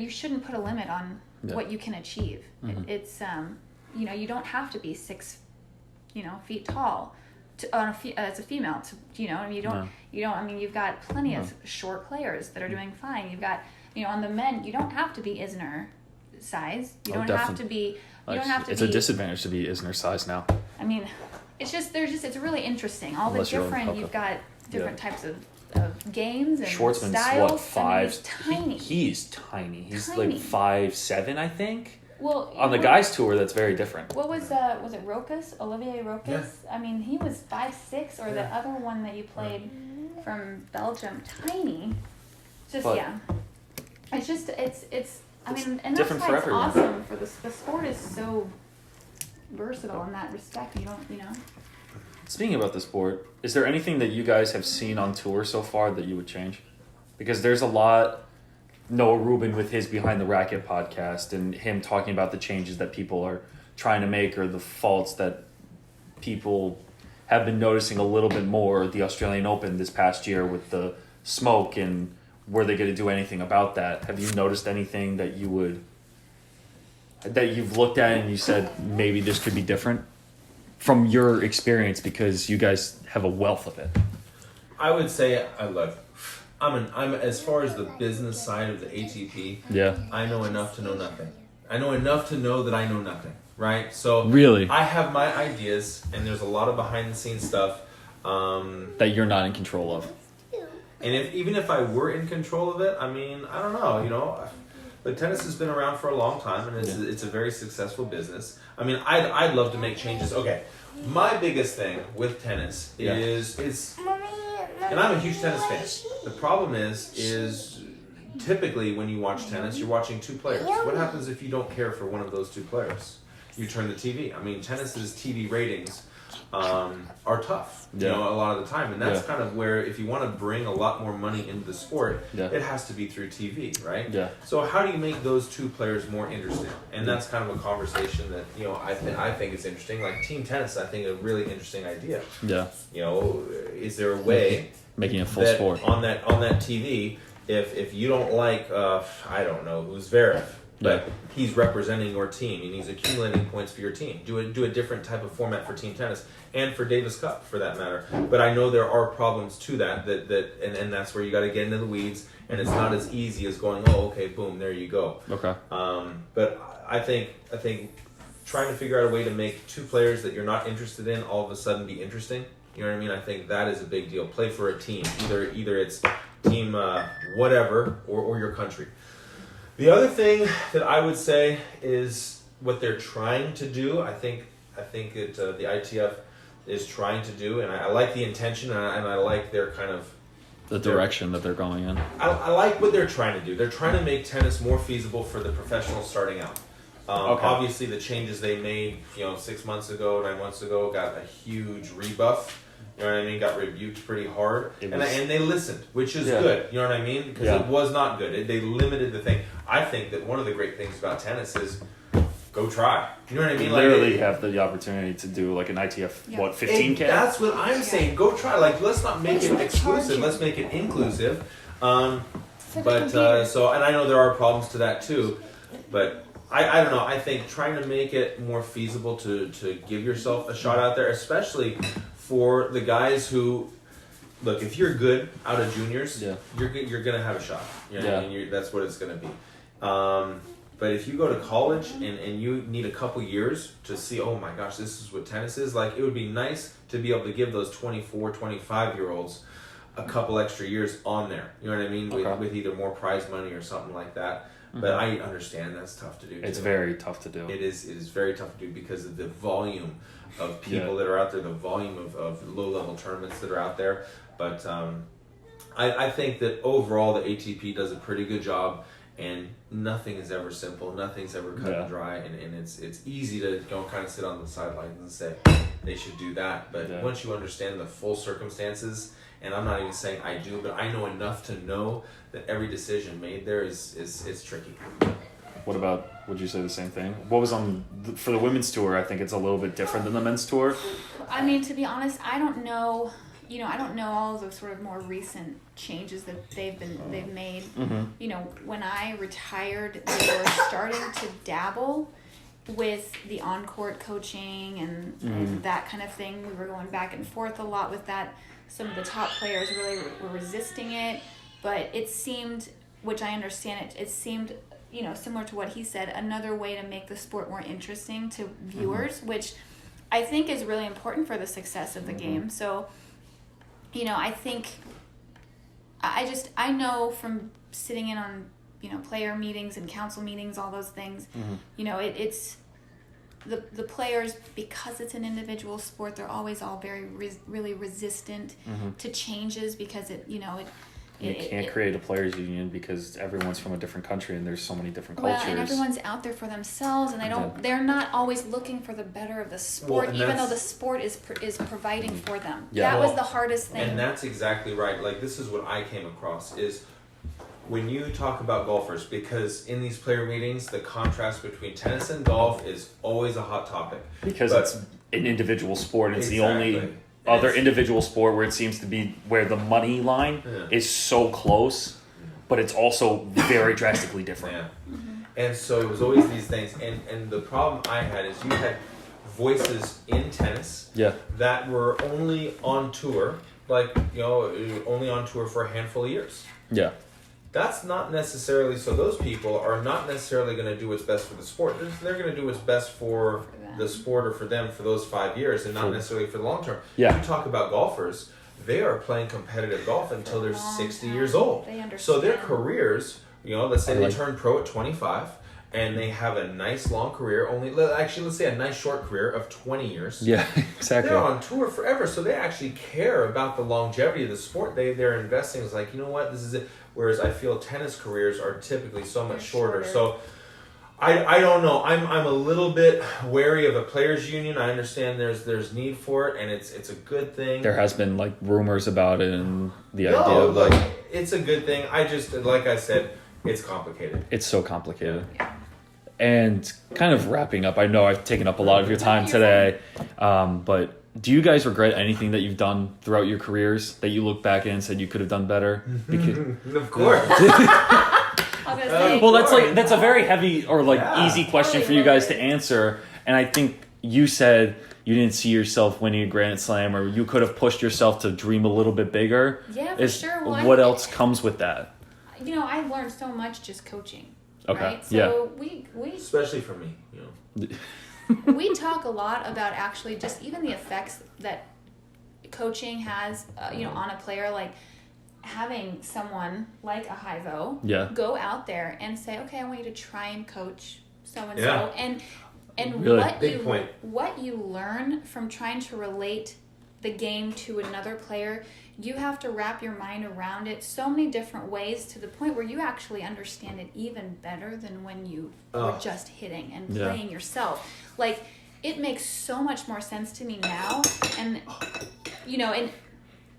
shouldn't put a limit on what you can achieve. It's, you know, you don't have to be 6, feet tall as a female to, you know, I mean, I mean, you've got plenty of short players that are doing fine. You've got, you know, on the men, you don't have to be Isner size. You don't have to be, it's a disadvantage to be Isner size now. I mean, it's just, it's really interesting. All Unless the different, you've got different types of games and Schwartzman's styles. what, 5? I mean, he's tiny. He's tiny. He's Tiny. like 5'7", I think. Well, On the guys' tour, that's very different. What was it Rokas? Olivier Rokas? Yeah. I mean, he was 5'6", or the other one that you played from Belgium, tiny. Just But- It's just it's. I mean, and that's different why for it's everyone. awesome for the sport is so versatile in that respect. You know. Speaking about the sport, is there anything that you guys have seen on tour so far that you would change? Because there's a lot. Noah Rubin with his Behind the Racquet podcast and him talking about the changes that people are trying to make or the faults that people have been noticing a little bit more at the Australian Open this past year with the smoke, and were they going to do anything about that? Have you noticed anything that you've looked at and you said maybe this could be different from your experience, because you guys have a wealth of it? I would say I'm as far as the business side of the ATP. Yeah. I know enough to know nothing. I know enough to know that I know nothing. Right. So Really? I have my ideas, and there's a lot of behind the scenes stuff. That you're not in control of. And even if I were in control of it, I mean, I don't know, you know, but tennis has been around for a long time, and it's a very successful business. I mean, I'd love to make changes. Okay, my biggest thing with tennis is, and I'm a huge tennis fan. The problem is typically when you watch tennis, you're watching 2 players. What happens if you don't care for one of those 2 players? You turn the TV. I mean, tennis's TV ratings are tough, you know, a lot of the time, and that's kind of where, if you want to bring a lot more money into the sport, it has to be through TV, right? Yeah. So how do you make those 2 players more interesting? And that's kind of a conversation that, you know, I think is interesting. Like team tennis, I think a really interesting idea. Yeah. You know, is there a way making a full sport on that TV? If you don't like, I don't know, who's Zverev, but he's representing your team and he's accumulating points for your team. Do a different type of format for team tennis and for Davis Cup for that matter. But I know there are problems to that and that's where you got to get into the weeds, and it's not as easy as going, oh, okay, boom, there you go. Okay. But I think trying to figure out a way to make 2 players that you're not interested in all of a sudden be interesting. You know what I mean? I think that is a big deal. Play for a team. Either it's team whatever or your country. The other thing that I would say is what they're trying to do. I think that the ITF is trying to do, and I like the intention, and I like their kind of the direction that they're going in. I like what they're trying to do. They're trying to make tennis more feasible for the professionals starting out. Obviously, the changes they made, 6 months ago, 9 months ago, got a huge rebuff. You know what I mean? Got rebuked pretty hard. And they listened, which is good. You know what I mean? Because it was not good. They limited the thing. I think that one of the great things about tennis is go try. You know what I mean? Literally have the opportunity to do like an ITF, 15K? That's what I'm saying. Go try. Like, let's not make it exclusive. Let's make it inclusive. And I know there are problems to that too. But I don't know. I think trying to make it more feasible to give yourself a shot out there, especially for the guys who, look, if you're good out of juniors, you're gonna have a shot. You know what I mean? That's what it's gonna be. But if you go to college and you need a couple years to see, oh my gosh, this is what tennis is like, it would be nice to be able to give those 24, 25-year-olds a couple extra years on there. You know what I mean? With either more prize money or something like that. But I understand that's tough to do. It's very tough to do. It is very tough to do because of the volume of people that are out there, the volume of low-level tournaments that are out there. But I think that overall the ATP does a pretty good job, and nothing is ever simple. Nothing's ever cut and dry, and it's easy to kind of sit on the sidelines and say they should do that. But once you understand the full circumstances, and I'm not even saying I do, but I know enough to know that every decision made there is tricky. Would you say the same thing? What was for the women's tour? I think it's a little bit different than the men's tour. I mean, to be honest, I don't know. I don't know all of the sort of more recent changes that they've made. Mm-hmm. When I retired, they were starting to dabble with the on-court coaching and that kind of thing. We were going back and forth a lot with that. Some of the top players really were resisting it, but it seemed, which I understand it seemed, similar to what he said, another way to make the sport more interesting to viewers, which I think is really important for the success of the game. So, I think, I know from sitting in on, player meetings and council meetings, all those things, it's the players, because it's an individual sport, they're always all really resistant to changes because you can't create a players union because everyone's from a different country and there's so many different cultures. Well, and everyone's out there for themselves, and they're not always looking for the better of the sport, even though the sport is providing for them. Yeah. That was the hardest thing. And that's exactly right. Like, this is what I came across is when you talk about golfers, because in these player meetings, the contrast between tennis and golf is always a hot topic. Because it's an individual sport. It's the only other individual sport where it seems to be where the money line is so close, but it's also very drastically different. Yeah. Mm-hmm. And so it was always these things. And the problem I had is you had voices in tennis that were only on tour, only on tour for a handful of years. Yeah. That's not necessarily, so those people are not necessarily going to do what's best for the sport. They're going to do what's best for the sport or for them for those 5 years and not necessarily for the long term. Yeah. If you talk about golfers, they are playing competitive golf until they're 60 years old. They understand. So their careers, let's say they turn pro at 25 and they have a nice long career, let's say a nice short career of 20 years. Yeah, exactly. They're on tour forever, so they actually care about the longevity of the sport. They're investing. It's like, this is it. Whereas I feel tennis careers are typically so much shorter. So I don't know. I'm a little bit wary of a players union. I understand there's need for it, and it's a good thing. There has been rumors about it and the idea of it's a good thing. I just, like I said, it's complicated. It's so complicated. Yeah. And kind of wrapping up, I know I've taken up a lot of your time today, but do you guys regret anything that you've done throughout your careers that you look back and said you could have done better? Because of course. Well, that's a very heavy or easy question for you guys to answer, and I think you said you didn't see yourself winning a Grand Slam, or you could have pushed yourself to dream a little bit bigger. Yeah, for sure. Well, what else comes with that? I learned so much just coaching. Okay. Right? So we especially for me, we talk a lot about actually just even the effects that coaching has, on a player, like having someone like a Hivo go out there and say, okay, I want you to try and coach so-and-so. And really? What you learn from trying to relate the game to another player, you have to wrap your mind around it so many different ways to the point where you actually understand it even better than when you were just hitting and playing yourself. It makes so much more sense to me now. And, and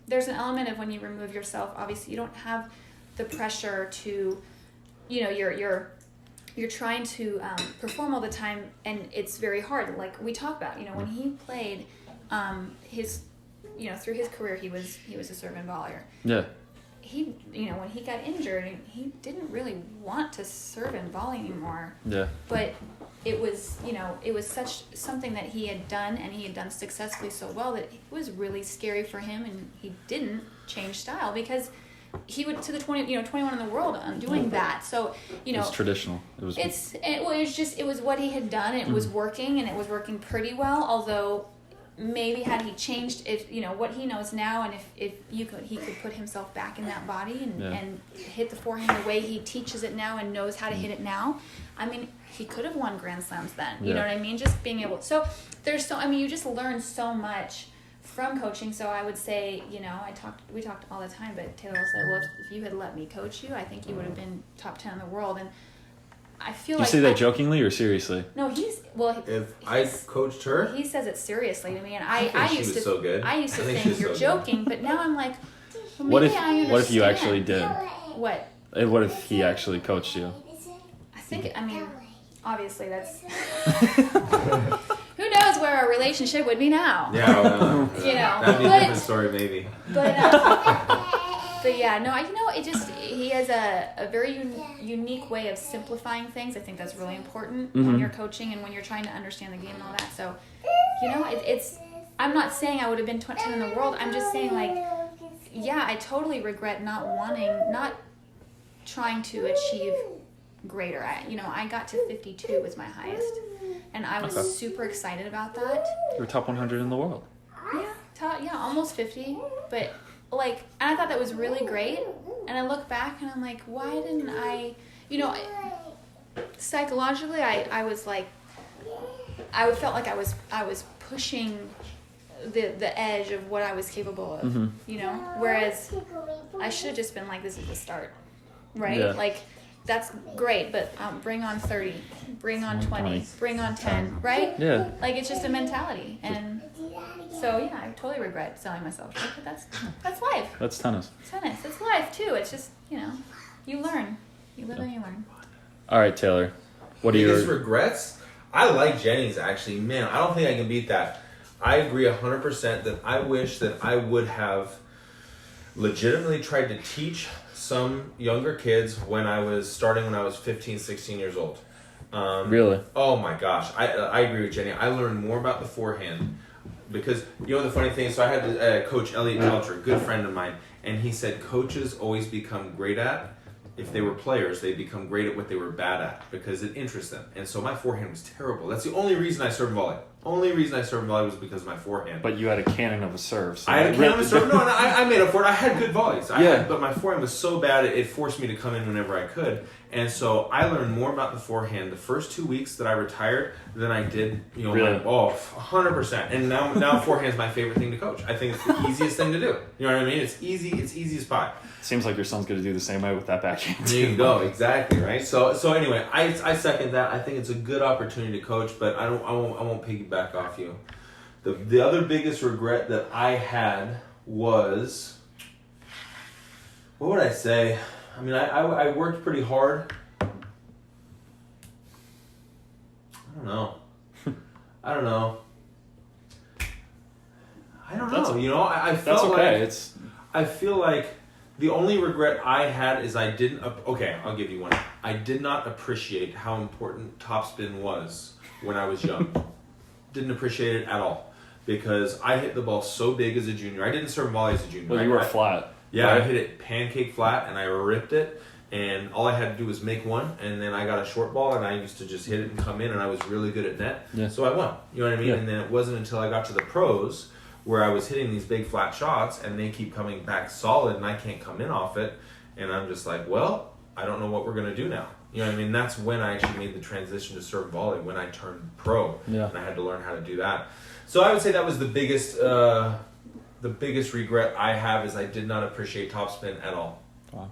there's an element of when you remove yourself, obviously you don't have the pressure to, you're trying to perform all the time, and it's very hard. Like we talk about, when he played his, through his career, he was a serve and volleyer. Yeah. He, when he got injured, he didn't really want to serve and volley anymore. Yeah. But it was, it was something that he had done, and he had done successfully so well that it was really scary for him, and he didn't change style because he would to the 21 in the world on doing that. So, it's traditional. It was what he had done, and it was working, and it was working pretty well. Although, maybe had he changed, if what he knows now, and if he could put himself back in that body and hit the forehand the way he teaches it now and knows how to hit it now, I mean, he could have won Grand Slams then. You know what I mean? Just being able. So you just learn so much from coaching. So I would say, we talked all the time, but Taylor said, well, if you had let me coach you, I think you would have been top 10 in the world. And I feel Do you say that jokingly or seriously? No, if I coached her, he says it seriously to me, and I used to so good. I used to think you're joking, but now I'm like, well, what if you actually did? What? What if he actually coached you? I mean, obviously that's. Who knows where our relationship would be now? Yeah, that'd be a different story, maybe. But yeah, no, he has a very unique way of simplifying things. I think that's really important when you're coaching and when you're trying to understand the game and all that. So, I'm not saying I would have been 10 in the world. I'm just saying, like, yeah, I totally regret not trying to achieve greater. I got to 52 was my highest, and I was super excited about that. You were top 100 in the world. Yeah, almost 50, but. And I thought that was really great, and I look back and I'm like, why didn't I, psychologically I was like, I felt like I was pushing the edge of what I was capable of, whereas I should have just been like, this is the start, right? Yeah. Like, that's great, but bring on 30, bring on 20, bring on 10, right? Yeah. Like, it's just a mentality, and so yeah, I totally regret selling myself. But that's life. That's tennis. It's life too. It's just you learn, you live and you learn. All right, Taylor, what are Biggest your regrets? I like Jenny's actually. Man, I don't think I can beat that. I agree 100% that I wish that I would have legitimately tried to teach some younger kids when I was 15, 16 years old. Really? Oh my gosh, I agree with Jenny. I learned more about the forehand. Because, the funny thing is, so I had Coach Elliot Kelcher, a good friend of mine, and he said coaches always become great at, if they were players, they become great at what they were bad at, because it interests them. And so my forehand was terrible. That's the only reason I served volley. Only reason I served volley was because of my forehand. But you had a cannon of a serve. So I had a cannon of a serve. No, I made up for it. I had good volleys. But my forehand was so bad, it forced me to come in whenever I could. And so I learned more about the forehand the first 2 weeks that I retired than I did, Really? 100%. And now forehand's my favorite thing to coach. I think it's the easiest thing to do. You know what I mean? It's easy as pie. Seems like your son's going to do the same way with that backhand. There you go, exactly, right? So anyway, I second that. I think it's a good opportunity to coach, but I won't piggyback off you. The other biggest regret that I had was, what would I say? I mean, I worked pretty hard. I don't know. I felt I feel like the only regret I had is I didn't. Okay, I'll give you one. I did not appreciate how important topspin was when I was young. Didn't appreciate it at all because I hit the ball so big as a junior. I didn't serve volley as a junior. Well, you were flat. Yeah, right? I hit it pancake flat and I ripped it. And all I had to do was make one, and then I got a short ball, and I used to just hit it and come in, and I was really good at net. Yeah. So I won. You know what I mean? Yeah. And then it wasn't until I got to the pros where I was hitting these big flat shots, and they keep coming back solid, and I can't come in off it. And I'm just like, well, I don't know what we're going to do now. You know what I mean? That's when I actually made the transition to serve volley, when I turned pro. Yeah. And I had to learn how to do that. So I would say that was the biggest regret I have is I did not appreciate topspin at all. Wow.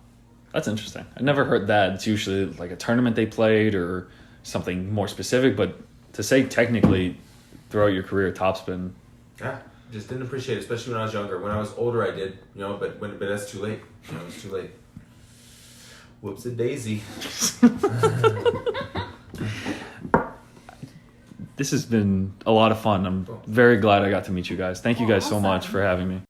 That's interesting. I never heard that. It's usually like a tournament they played or something more specific, but to say technically throughout your career topspin. Yeah, just didn't appreciate it, especially when I was younger. When I was older, I did, but that's too late. It's too late. Whoops-a-daisy. This has been a lot of fun. I'm very glad I got to meet you guys. Thank you guys so much for having me.